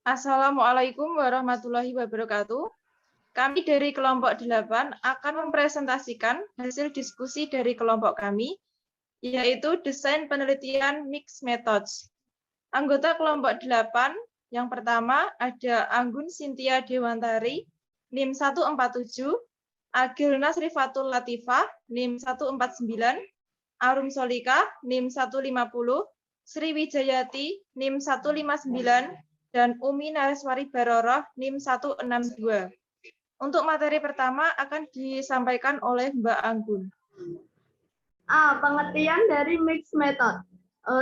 Assalamualaikum warahmatullahi wabarakatuh. Kami dari kelompok 8 akan mempresentasikan hasil diskusi dari kelompok kami, yaitu desain penelitian mixed methods. Anggota kelompok 8 yang pertama ada Anggun Cynthia Dewantari, NIM 147, Agil Nasrifatul Latifah, NIM 149, Arum Solika, NIM 150, Sri Wijayati, NIM 159, dan Umi Nareswari Baroroh, NIM 162. Untuk materi pertama akan disampaikan oleh Mbak Anggun. A. Pengertian dari mixed method.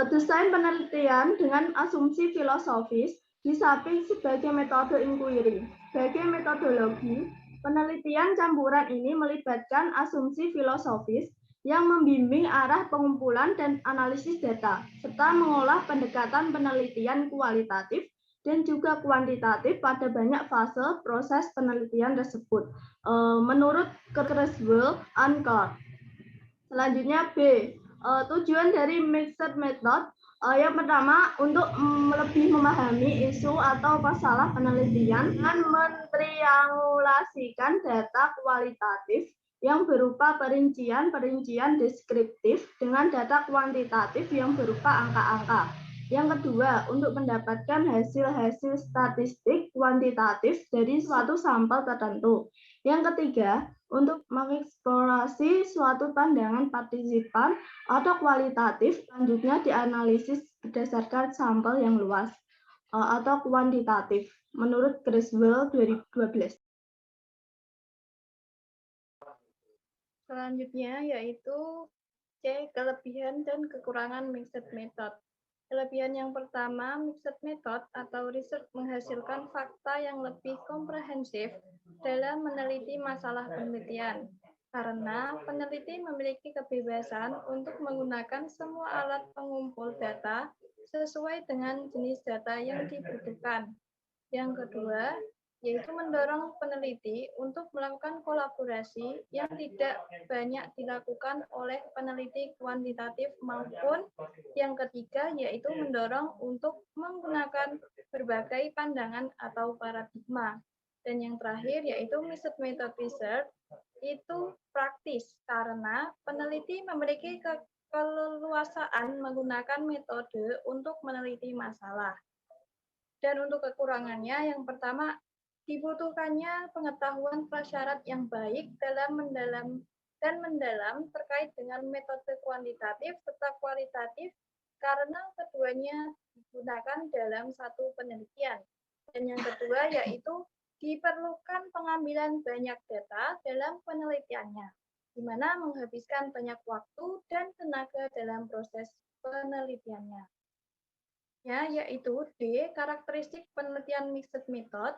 Desain penelitian dengan asumsi filosofis di samping sebagai metode inquiry. Sebagai metodologi, penelitian campuran ini melibatkan asumsi filosofis yang membimbing arah pengumpulan dan analisis data, serta mengolah pendekatan penelitian kualitatif dan juga kuantitatif pada banyak fase proses penelitian tersebut. Menurut Creswell and Clark. Selanjutnya B. Tujuan dari mixed method. Yang pertama, untuk lebih memahami isu atau masalah penelitian dengan mentriangulasikan data kualitatif yang berupa perincian deskriptif dengan data kuantitatif yang berupa angka-angka. Yang kedua, untuk mendapatkan hasil-hasil statistik kuantitatif dari suatu sampel tertentu. Yang ketiga, untuk mengeksplorasi suatu pandangan partisipan atau kualitatif, selanjutnya dianalisis berdasarkan sampel yang luas atau kuantitatif, menurut Creswell 2012. Selanjutnya yaitu C. Kelebihan dan kekurangan mixed method. Kelebihan yang pertama, mixed method atau research menghasilkan fakta yang lebih komprehensif dalam meneliti masalah penelitian. Karena peneliti memiliki kebebasan untuk menggunakan semua alat pengumpul data sesuai dengan jenis data yang dibutuhkan. Yang kedua, yaitu mendorong peneliti untuk melakukan kolaborasi yang tidak banyak dilakukan oleh peneliti kuantitatif maupun yang ketiga, yaitu mendorong untuk menggunakan berbagai pandangan atau paradigma. Dan yang terakhir, yaitu mixed method research, itu praktis karena peneliti memiliki keleluasaan menggunakan metode untuk meneliti masalah. Dan untuk kekurangannya, yang pertama, dibutuhkannya pengetahuan prasyarat yang baik dalam mendalam terkait dengan metode kuantitatif serta kualitatif karena keduanya digunakan dalam satu penelitian. Dan yang kedua yaitu diperlukan pengambilan banyak data dalam penelitiannya, di mana menghabiskan banyak waktu dan tenaga dalam proses penelitiannya. Ya, yaitu D. Karakteristik penelitian mixed method.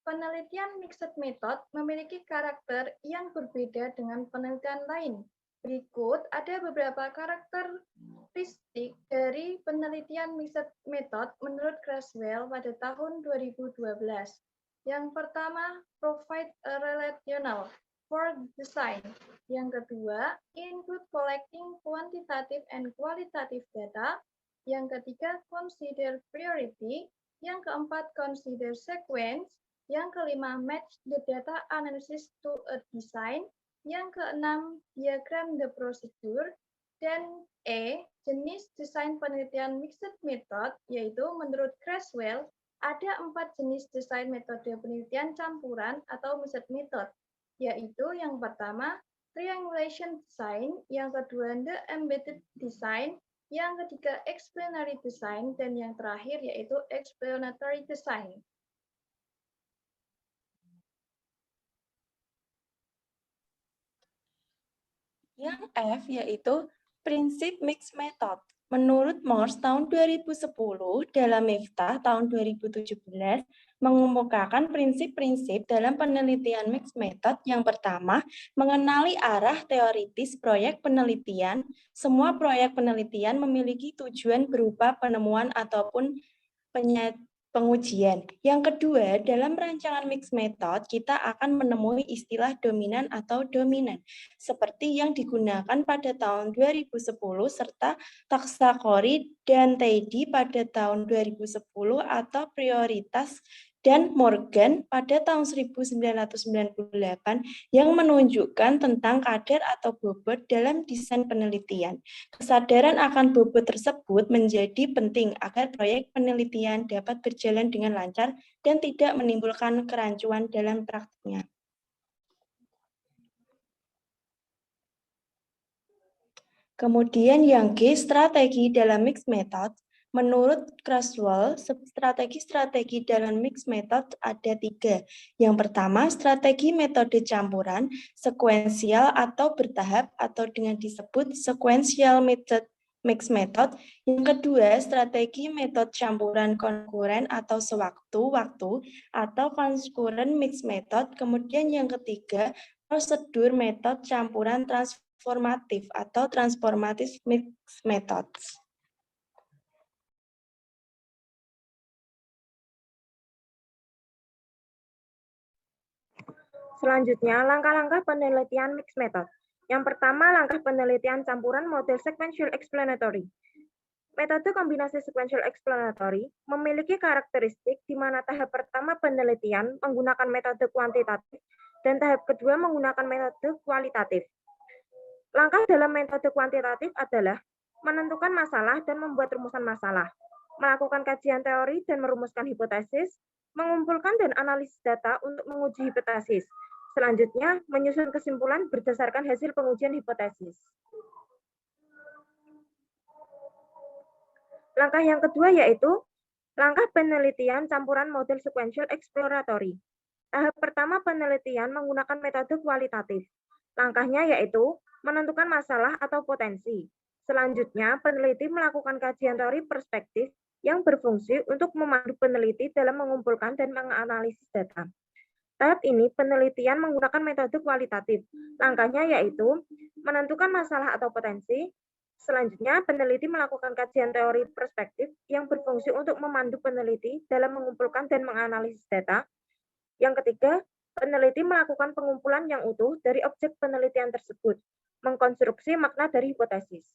Penelitian mixed method memiliki karakter yang berbeda dengan penelitian lain. Berikut ada beberapa karakteristik dari penelitian mixed method menurut Creswell pada tahun 2012. Yang pertama, provide a relational for design. Yang kedua, include collecting quantitative and qualitative data. Yang ketiga, consider priority. Yang keempat, consider sequence. Yang kelima, match the data analysis to a design. Yang keenam, diagram the procedure. Dan E, jenis desain penelitian mixed method, yaitu menurut Creswell, ada 4 jenis desain metode penelitian campuran atau mixed method, yaitu yang pertama, triangulation design, yang kedua, the embedded design, yang ketiga, explanatory design, dan yang terakhir yaitu explanatory design. Yang F yaitu prinsip mixed method. Menurut Morse tahun 2010 dalam Miftah tahun 2017 mengemukakan prinsip-prinsip dalam penelitian mixed method. Yang pertama, mengenali arah teoritis proyek penelitian. Semua proyek penelitian memiliki tujuan berupa penemuan ataupun pengujian. Yang kedua, dalam rancangan mixed method, kita akan menemui istilah dominan atau dominan, seperti yang digunakan pada tahun 2010 serta Taksakori dan Teidi pada tahun 2010 atau prioritas dan Morgan pada tahun 1998 yang menunjukkan tentang kadar atau bobot dalam desain penelitian. Kesadaran akan bobot tersebut menjadi penting agar proyek penelitian dapat berjalan dengan lancar dan tidak menimbulkan kerancuan dalam praktiknya. Kemudian yang G, strategi dalam mixed method. Menurut Creswell, strategi-strategi dalam mixed method ada 3. Yang pertama, strategi metode campuran, sekuensial atau bertahap atau dengan disebut sequential method mixed method. Yang kedua, strategi metode campuran konkuren atau sewaktu-waktu atau concurrent mixed method. Kemudian yang ketiga, prosedur metode campuran transformatif atau transformative mixed methods. Selanjutnya, langkah-langkah penelitian mixed method. Yang pertama, langkah penelitian campuran model sequential explanatory. Metode kombinasi sequential explanatory memiliki karakteristik di mana tahap pertama penelitian menggunakan metode kuantitatif dan tahap kedua menggunakan metode kualitatif. Langkah dalam metode kuantitatif adalah menentukan masalah dan membuat rumusan masalah, melakukan kajian teori dan merumuskan hipotesis, mengumpulkan dan analisis data untuk menguji hipotesis. Selanjutnya, menyusun kesimpulan berdasarkan hasil pengujian hipotesis. Langkah yang kedua yaitu langkah penelitian campuran model sequential exploratory. Tahap pertama penelitian menggunakan metode kualitatif. Langkahnya yaitu menentukan masalah atau potensi. Selanjutnya, peneliti melakukan kajian teori perspektif yang berfungsi untuk memandu peneliti dalam mengumpulkan dan menganalisis data. Tahap ini penelitian menggunakan metode kualitatif. Langkahnya yaitu menentukan masalah atau potensi. Selanjutnya, peneliti melakukan kajian teori perspektif yang berfungsi untuk memandu peneliti dalam mengumpulkan dan menganalisis data. Yang ketiga, peneliti melakukan pengumpulan yang utuh dari objek penelitian tersebut, mengkonstruksi makna dari hipotesis.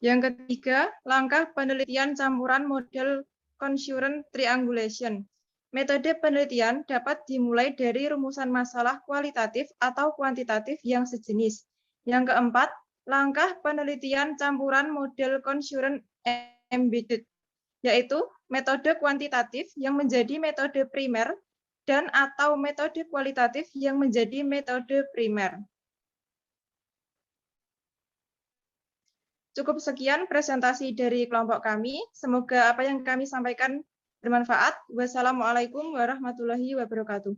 Yang ketiga, langkah penelitian campuran model concurrent triangulation. Metode penelitian dapat dimulai dari rumusan masalah kualitatif atau kuantitatif yang sejenis. Yang keempat, langkah penelitian campuran model concurrent embedded, yaitu metode kuantitatif yang menjadi metode primer dan atau metode kualitatif yang menjadi metode primer. Cukup sekian presentasi dari kelompok kami. Semoga apa yang kami sampaikan bermanfaat. Wassalamualaikum warahmatullahi wabarakatuh.